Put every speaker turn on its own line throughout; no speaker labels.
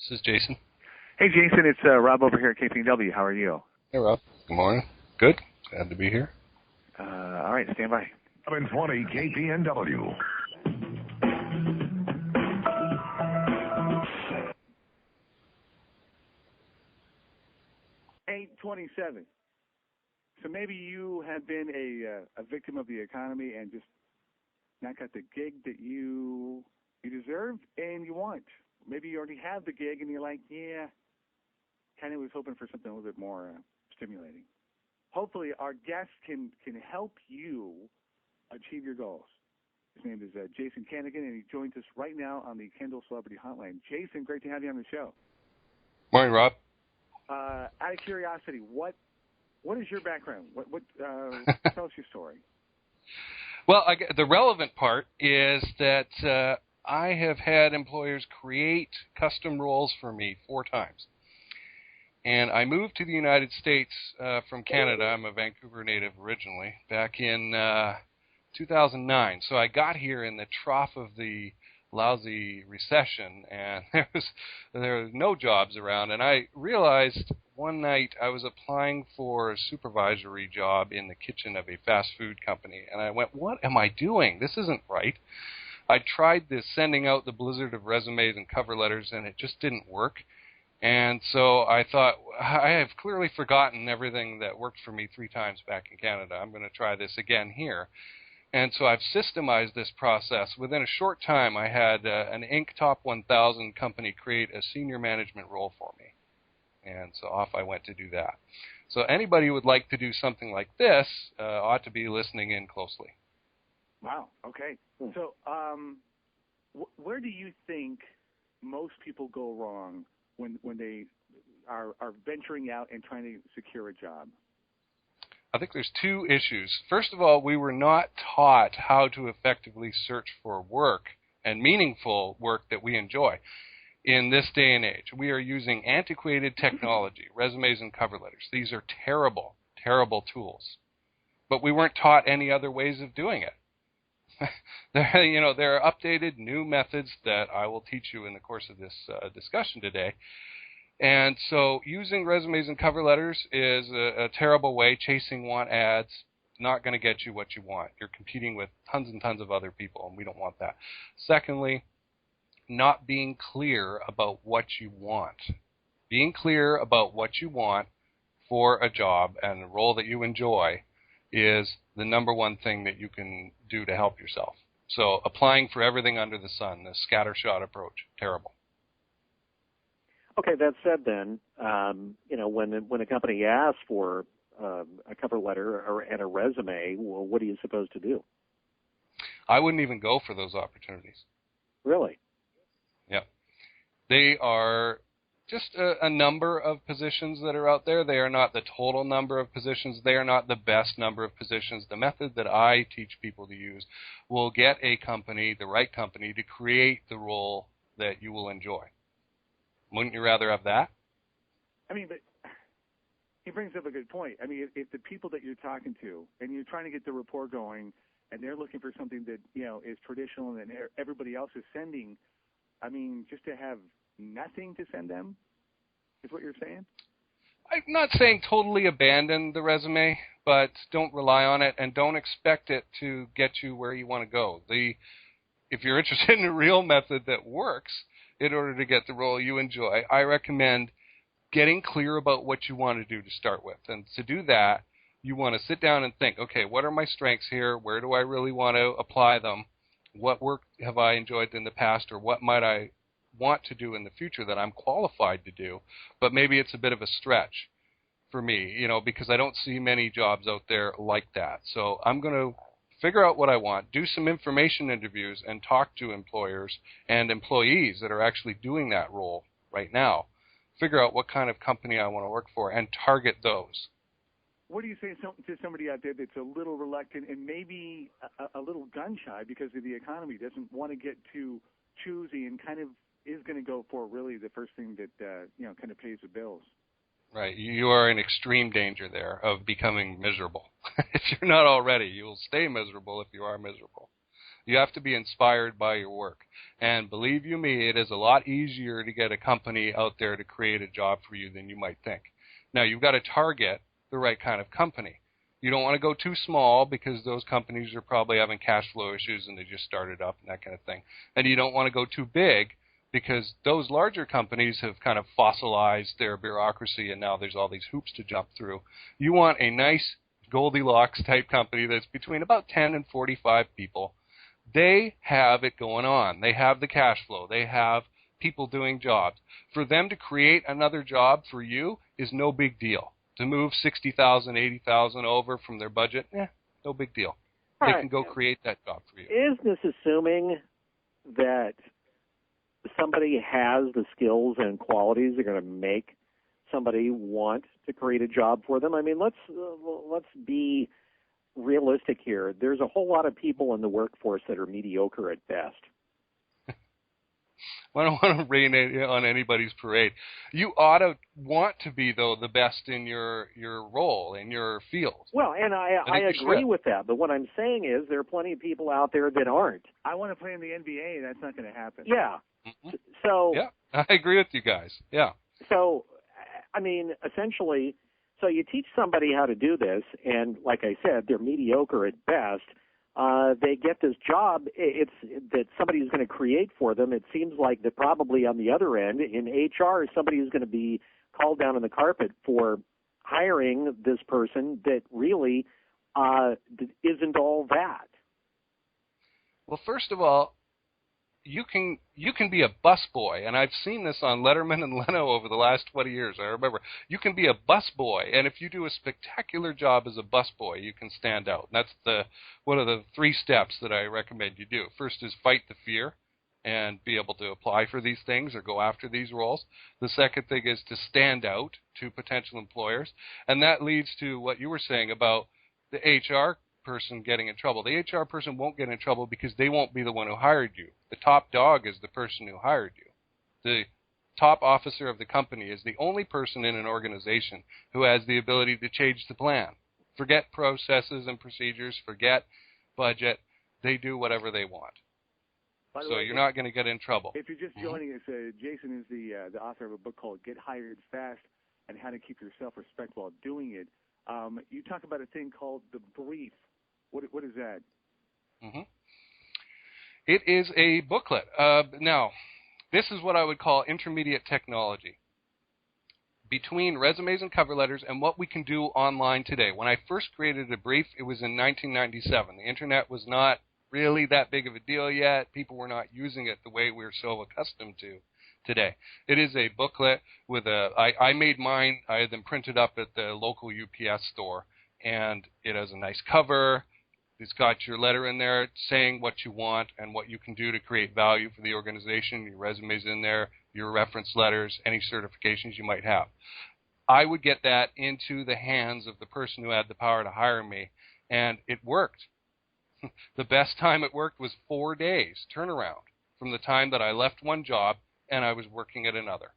This is Jason.
Hey, Jason, it's Rob over here at KPNW. How are you?
Hey, Rob. Good morning. Good. Glad to be here.
All right, stand by.
720 KPNW.
$8.27. So maybe you have been a victim of the economy and just not got the gig that you deserve and you want. Maybe you already have the gig and you're like, yeah, kind of was hoping for something a little bit more stimulating. Hopefully our guest can help you achieve your goals. His name is Jason Kanigan, and he joins us right now on the Kendall Celebrity Hotline. Jason, great to have you on the show.
Morning, Rob.
Out of curiosity, what is your background? Tell us your story.
Well, the relevant part is that I have had employers create custom roles for me 4 times. And I moved to the United States from Canada. I'm a Vancouver native originally, back in 2009. So I got here in the trough of the lousy recession, and there were no jobs around. And I realized one night I was applying for a supervisory job in the kitchen of a fast food company. And I went, what am I doing? This isn't right. I tried this, sending out the blizzard of resumes and cover letters, and it just didn't work. And so I thought, I have clearly forgotten everything that worked for me 3 times back in Canada. I'm going to try this again here. And so I've systemized this process. Within a short time, I had an Inc. Top 1000 company create a senior management role for me. And so off I went to do that. So anybody who would like to do something like this ought to be listening in closely.
Wow. Okay. So where do you think most people go wrong when they are venturing out and trying to secure a job?
I think there's 2 issues. First of all, we were not taught how to effectively search for work and meaningful work that we enjoy in this day and age. We are using antiquated technology, resumes and cover letters. These are terrible, terrible tools. But we weren't taught any other ways of doing it. There are updated new methods that I will teach you in the course of this discussion today. And so using resumes and cover letters is a terrible way. Chasing want ads, not going to get you what you want. You're competing with tons and tons of other people, and we don't want that. Secondly, not being clear about what you want. Being clear about what you want for a job and a role that you enjoy is the number one thing that you can do to help yourself. So applying for everything under the sun, the scattershot approach, terrible.
Okay, that said then, when a company asks for a cover letter and a resume, well, what are you supposed to do?
I wouldn't even go for those opportunities.
Really?
Yeah. They are just a number of positions that are out there. They are not the total number of positions. They are not the best number of positions. The method that I teach people to use will get a company, the right company, to create the role that you will enjoy. Wouldn't you rather have that?
I mean, but he brings up a good point. I mean, if the people that you're talking to and you're trying to get the rapport going and they're looking for something that, is traditional and everybody else is sending, I mean, just to have nothing to send them is what you're saying?
I'm not saying totally abandon the resume, but don't rely on it and don't expect it to get you where you want to go. If you're interested in a real method that works in order to get the role you enjoy, I recommend getting clear about what you want to do to start with. And to do that, you want to sit down and think, okay, what are my strengths here? Where do I really want to apply them? What work have I enjoyed in the past, or what might I want to do in the future that I'm qualified to do, but maybe it's a bit of a stretch for me, because I don't see many jobs out there like that. So I'm going to figure out what I want, do some information interviews, and talk to employers and employees that are actually doing that role right now. Figure out what kind of company I want to work for and target those.
What do you say to somebody out there that's a little reluctant and maybe a little gun-shy because of the economy, doesn't want to get too choosy and kind of is going to go for really the first thing that, kind of pays the bills?
Right. You are in extreme danger there of becoming miserable. If you're not already, you will stay miserable if you are miserable. You have to be inspired by your work. And believe you me, it is a lot easier to get a company out there to create a job for you than you might think. Now, you've got to target the right kind of company. You don't want to go too small because those companies are probably having cash flow issues and they just started up and that kind of thing. And you don't want to go too big because those larger companies have kind of fossilized their bureaucracy and now there's all these hoops to jump through. You want a nice Goldilocks type company that's between about 10 and 45 people. They have it going on. They have the cash flow. They have people doing jobs. For them to create another job for you is no big deal. To move 60,000, 80,000 over from their budget, no big deal. They can go create that job for you.
Is this assuming that somebody has the skills and qualities that are going to make somebody want to create a job for them? I mean, let's be realistic here. There's a whole lot of people in the workforce that are mediocre at best.
I don't want to rain on anybody's parade. You ought to want to be, though, the best in your role, in your field.
Well, and I agree with that. But what I'm saying is there are plenty of people out there that aren't.
I want to play in the NBA. That's not going to happen.
Yeah.
Mm-hmm.
So.
Yeah, I agree with you guys. Yeah.
So, I mean, essentially, so you teach somebody how to do this, and like I said, they're mediocre at best. They get this job that somebody's going to create for them. It seems like that probably on the other end, in HR, somebody is going to be called down on the carpet for hiring this person that really isn't all that.
Well, first of all, you can be a busboy, and I've seen this on Letterman and Leno over the last 20 years. I remember you can be a busboy, and if you do a spectacular job as a busboy, you can stand out. And that's one of the 3 steps that I recommend you do. First is fight the fear and be able to apply for these things or go after these roles. The second thing is to stand out to potential employers, and that leads to what you were saying about the HR person getting in trouble. The HR person won't get in trouble because they won't be the one who hired you. The top dog is the person who hired you. The top officer of the company is the only person in an organization who has the ability to change the plan. Forget processes and procedures, forget budget. They do whatever they want. So you're not going to get in trouble.
If you're just joining us, Jason is the author of a book called Get Hired Fast and How to Keep Yourself Respect While Doing It. You talk about a thing called the brief. What is that?
Mm-hmm. It is a booklet. Now, this is what I would call intermediate technology between resumes and cover letters and what we can do online today. When I first created a brief, it was in 1997. The Internet was not really that big of a deal yet. People were not using it the way we're so accustomed to today. It is a booklet with I made mine. I had them printed up at the local UPS store, and it has a nice cover. It's got your letter in there saying what you want and what you can do to create value for the organization. Your resume's in there, your reference letters, any certifications you might have. I would get that into the hands of the person who had the power to hire me, and it worked. The best time it worked was 4 days turnaround from the time that I left one job and I was working at another.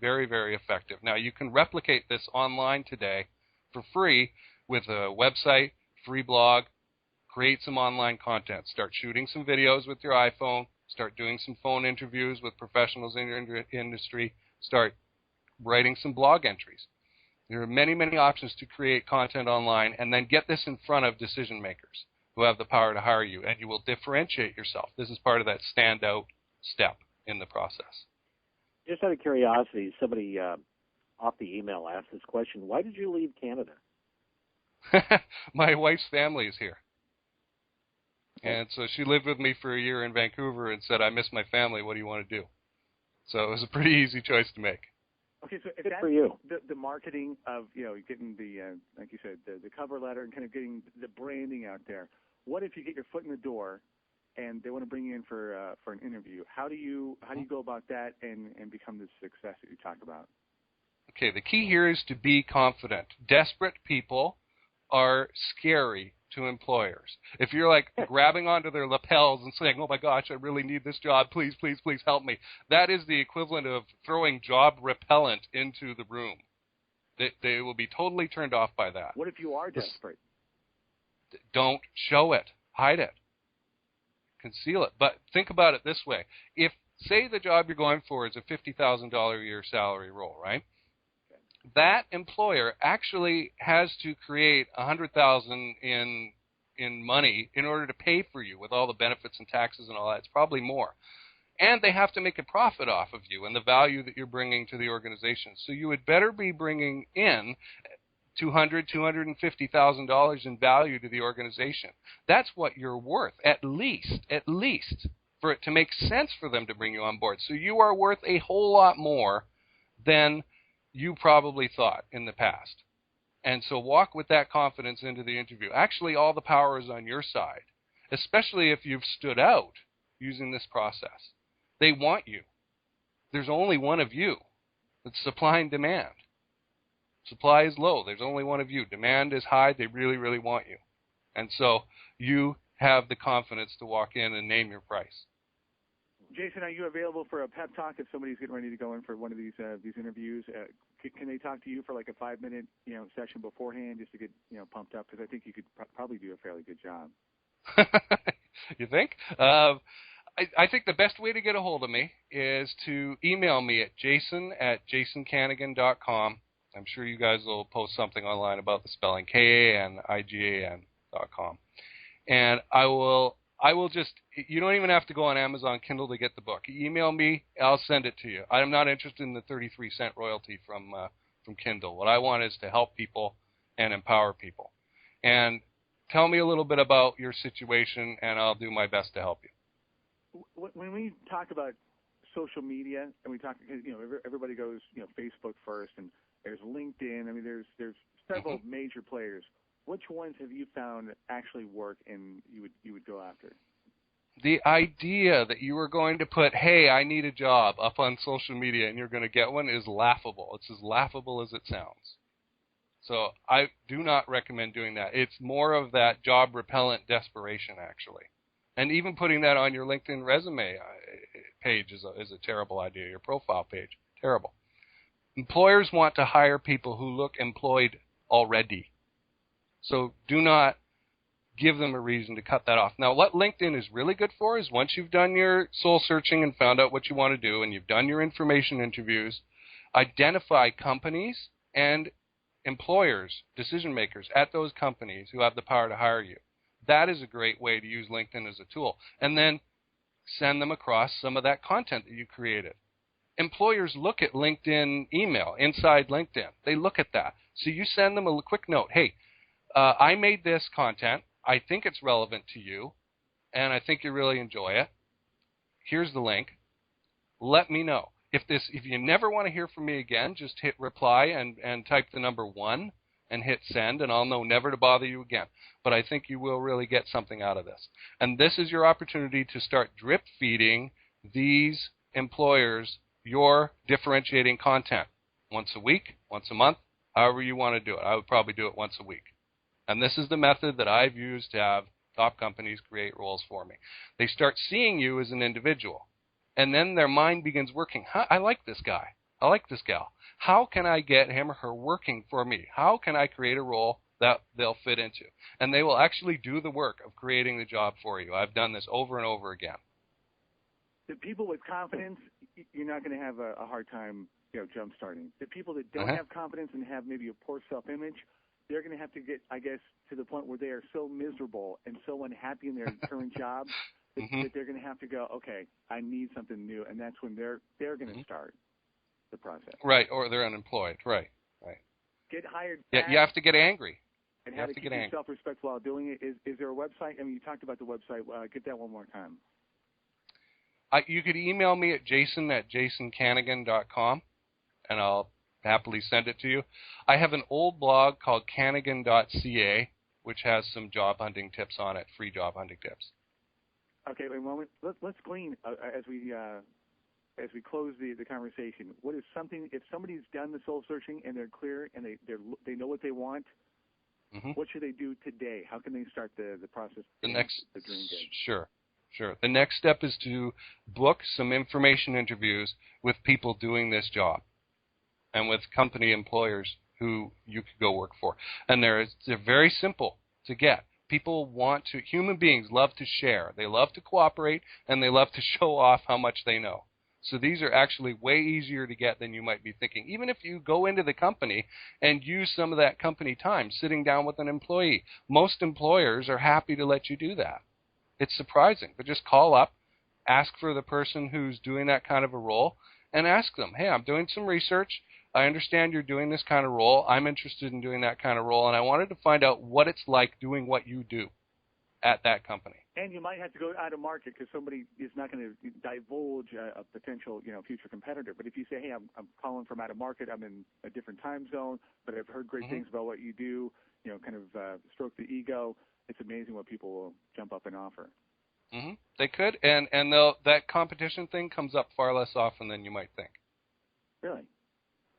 Very, very effective. Now, you can replicate this online today for free with a website, free blog, create some online content. Start shooting some videos with your iPhone. Start doing some phone interviews with professionals in your industry. Start writing some blog entries. There are many, many options to create content online, and then get this in front of decision makers who have the power to hire you, and you will differentiate yourself. This is part of that standout step in the process.
Just out of curiosity, somebody off the email asked this question. Why did you leave Canada?
My wife's family is here. And so she lived with me for a year in Vancouver and said, I miss my family. What do you want to do? So it was a pretty easy choice to make.
Okay, so if
Good
that's
for you.
The marketing of, getting the, like you said, the cover letter and kind of getting the branding out there, what if you get your foot in the door and they want to bring you in for an interview? How do you go about that and become the success that you talk about? Okay,
the key here is to be confident. Desperate people are scary to employers. If you're like grabbing onto their lapels and saying, oh my gosh, I really need this job, please, please, please help me, that is the equivalent of throwing job repellent into the room. They will be totally turned off by that.
What if you are desperate?
Don't show it. Hide it. conceal it. But think about it this way. If, say, the job you're going for is a $50,000 a year salary role, right? That employer actually has to create $100,000 in money in order to pay for you with all the benefits and taxes and all that. It's probably more. And they have to make a profit off of you and the value that you're bringing to the organization. So you would better be bringing in $250,000 in value to the organization. That's what you're worth, at least, for it to make sense for them to bring you on board. So you are worth a whole lot more than you probably thought in the past. And so walk with that confidence into the interview. Actually, all the power is on your side, especially if you've stood out using this process. They want you. There's only one of you. It's supply and demand. Supply is low. There's only one of you. Demand is high. They really, really want you. And so you have the confidence to walk in and name your price.
Jason, are you available for a pep talk if somebody's getting ready to go in for one of these interviews? Can they talk to you for like a 5-minute session beforehand just to get pumped up? Because I think you could probably do a fairly good job.
You think? I think the best way to get a hold of me is to email me at jason@jasonkanigan.com. I'm sure you guys will post something online about the spelling, KANIGAN.com. And I will just, you don't even have to go on Amazon Kindle to get the book. You email me, I'll send it to you. I'm not interested in the 33-cent royalty from Kindle. What I want is to help people and empower people. And tell me a little bit about your situation, and I'll do my best to help you.
When we talk about social media, and we talk, everybody goes, Facebook first, and there's LinkedIn. I mean, there's several major players. Which ones have you found actually work and you would go after?
The idea that you are going to put, hey, I need a job up on social media and you're going to get one is laughable. It's as laughable as it sounds. So I do not recommend doing that. It's more of that job repellent desperation, actually. And even putting that on your LinkedIn resume page is a terrible idea, your profile page. Terrible. Employers want to hire people who look employed already. So do not give them a reason to cut that off. Now, what LinkedIn is really good for is once you've done your soul searching and found out what you want to do and you've done your information interviews, identify companies and employers, decision makers at those companies who have the power to hire you. That is a great way to use LinkedIn as a tool. And then send them across some of that content that you created. Employers look at LinkedIn email, inside LinkedIn. They look at that. So you send them a quick note. Hey, I made this content. I think it's relevant to you, and I think you really enjoy it. Here's the link. Let me know. If you never want to hear from me again, just hit reply and type the number 1 and hit send, and I'll know never to bother you again. But I think you will really get something out of this. And this is your opportunity to start drip feeding these employers your differentiating content. Once a week, once a month, however you want to do it. I would probably do it once a week. And this is the method that I've used to have top companies create roles for me. They start seeing you as an individual. And then their mind begins working. I like this guy. I like this gal. How can I get him or her working for me? How can I create a role that they'll fit into? And they will actually do the work of creating the job for you. I've done this over and over again.
The people with confidence, you're not going to have a hard time jump starting. The people that don't have confidence and have maybe a poor self-image, they're going to have to get, I guess, to the point where they are so miserable and so unhappy in their current job that they're going to have to go, okay, I need something new, and that's when they're going to start the process.
Right, or they're unemployed. Right.
Get hired.
Yeah, you have to get angry.
And how to keep your self-respect while doing it. Is there a website? I mean, you talked about the website. Get that one more time.
You could email me at jason@jasonkanigan.com, and I'll happily send it to you. I have an old blog called Kanigan.ca, which has some job hunting tips on it, free job hunting tips. Okay, wait a moment.
Let's glean as we close the conversation. What is something, if somebody's done the soul searching and they're clear and they know what they want, what should they do today? How can they start the process? The dream gig?
Sure. The next step is to book some information interviews with people doing this job and with company employers who you could go work for. And they're very simple to get. human beings love to share. They love to cooperate, and they love to show off how much they know. So these are actually way easier to get than you might be thinking. Even if you go into the company and use some of that company time sitting down with an employee, most employers are happy to let you do that. It's surprising, but just call up, ask for the person who's doing that kind of a role, and ask them, hey, I'm doing some research. I understand you're doing this kind of role. I'm interested in doing that kind of role, and I wanted to find out what it's like doing what you do at that company.
And you might have to go out of market because somebody is not going to divulge a potential, future competitor. But if you say, hey, I'm calling from out of market, I'm in a different time zone, but I've heard great things about what you do, kind of stroke the ego, it's amazing what people will jump up and offer.
They could, and that competition thing comes up far less often than you might think.
Really?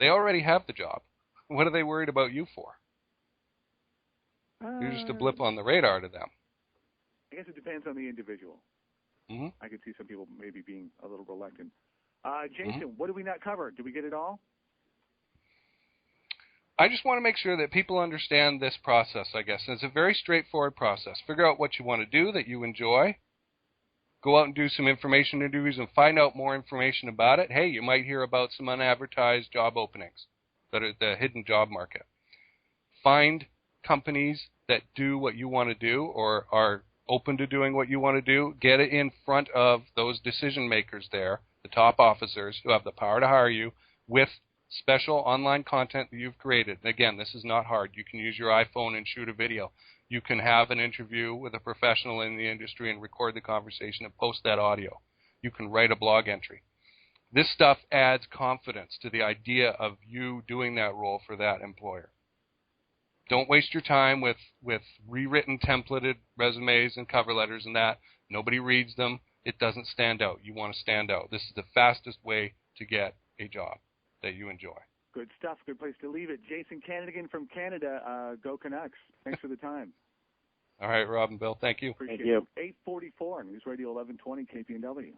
They already have the job. What are they worried about you for? You're just a blip on the radar to them.
I guess it depends on the individual. I could see some people maybe being a little reluctant. Jason, what did we not cover? Did we get it all?
I just want to make sure that people understand this process, I guess. It's a very straightforward process. Figure out what you want to do that you enjoy. Go out and do some information interviews and find out more information about it. Hey, you might hear about some unadvertised job openings that are the hidden job market. Find companies that do what you want to do or are open to doing what you want to do. Get it in front of those decision makers there, the top officers who have the power to hire you with special online content that you've created. And again, this is not hard. You can use your iPhone and shoot a video. You can have an interview with a professional in the industry and record the conversation and post that audio. You can write a blog entry. This stuff adds confidence to the idea of you doing that role for that employer. Don't waste your time with rewritten templated resumes and cover letters and that. Nobody reads them. It doesn't stand out. You want to stand out. This is the fastest way to get a job that you enjoy.
Good stuff. Good place to leave it. Jason Kanigan from Canada. Go Canucks. Thanks for the time.
All right, Rob and Bill. Thank you.
Appreciate it. 8:44 News Radio 1120 KPNW.